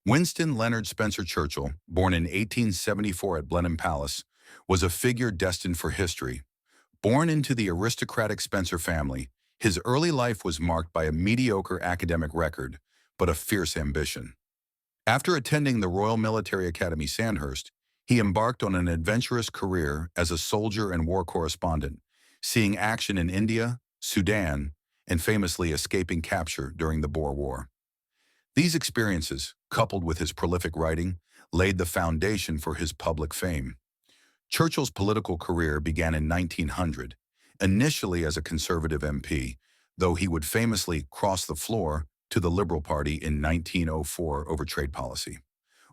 Winston Leonard Spencer Churchill, born in 1874 at Blenheim Palace, was a figure destined for history. Born into the aristocratic Spencer family, his early life was marked by a mediocre academic record, but a fierce ambition. After attending the Royal Military Academy Sandhurst, he embarked on an adventurous career as a soldier and war correspondent, seeing action in India, Sudan, and famously escaping capture during the Boer War. These experiences, coupled with his prolific writing, laid the foundation for his public fame. Churchill's political career began in 1900, initially as a conservative MP, though he would famously cross the floor to the Liberal Party in 1904 over trade policy.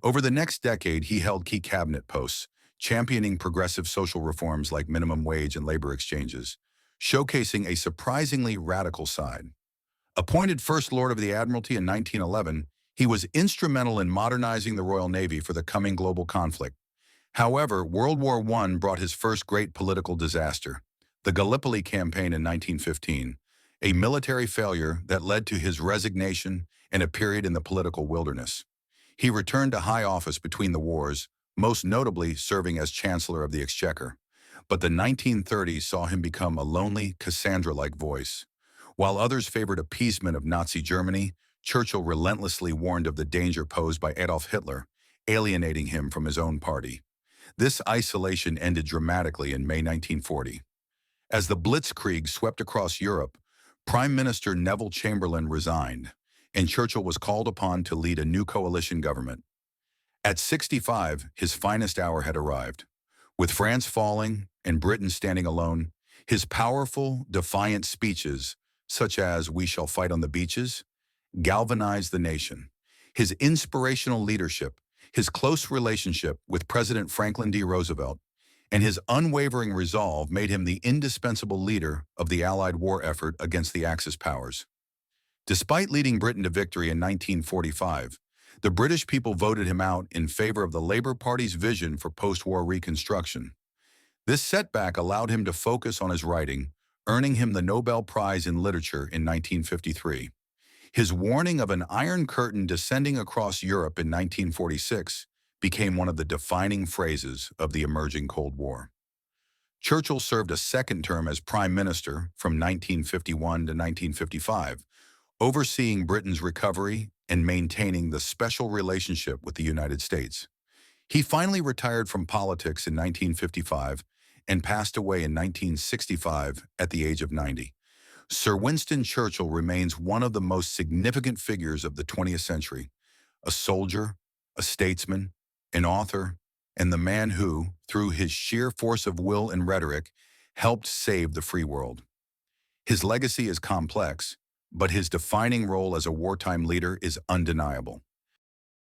Over the next decade, he held key cabinet posts, championing progressive social reforms like minimum wage and labor exchanges, showcasing a surprisingly radical side. Appointed First Lord of the Admiralty in 1911, he was instrumental in modernizing the Royal Navy for the coming global conflict. However, World War I brought his first great political disaster, the Gallipoli Campaign in 1915, a military failure that led to his resignation and a period in the political wilderness. He returned to high office between the wars, most notably serving as Chancellor of the Exchequer. But the 1930s saw him become a lonely, Cassandra-like voice. While others favored appeasement of Nazi Germany, Churchill relentlessly warned of the danger posed by Adolf Hitler, alienating him from his own party. This isolation ended dramatically in May 1940. As the Blitzkrieg swept across Europe, Prime Minister Neville Chamberlain resigned, and Churchill was called upon to lead a new coalition government. At 65, his finest hour had arrived. With France falling and Britain standing alone, his powerful, defiant speeches, such as "We shall fight on the beaches," galvanized the nation. His inspirational leadership, his close relationship with President Franklin D. Roosevelt, and his unwavering resolve made him the indispensable leader of the Allied war effort against the Axis powers. Despite leading Britain to victory in 1945, the British people voted him out in favor of the Labour Party's vision for post-war reconstruction. This setback allowed him to focus on his writing, earning him the Nobel Prize in Literature in 1953. His warning of an Iron Curtain descending across Europe in 1946 became one of the defining phrases of the emerging Cold War. Churchill served a second term as Prime Minister from 1951 to 1955, overseeing Britain's recovery and maintaining the special relationship with the United States. He finally retired from politics in 1955 and passed away in 1965 at the age of 90. Sir Winston Churchill remains one of the most significant figures of the 20th century, a soldier, a statesman, an author, and the man who, through his sheer force of will and rhetoric, helped save the free world. His legacy is complex, but his defining role as a wartime leader is undeniable.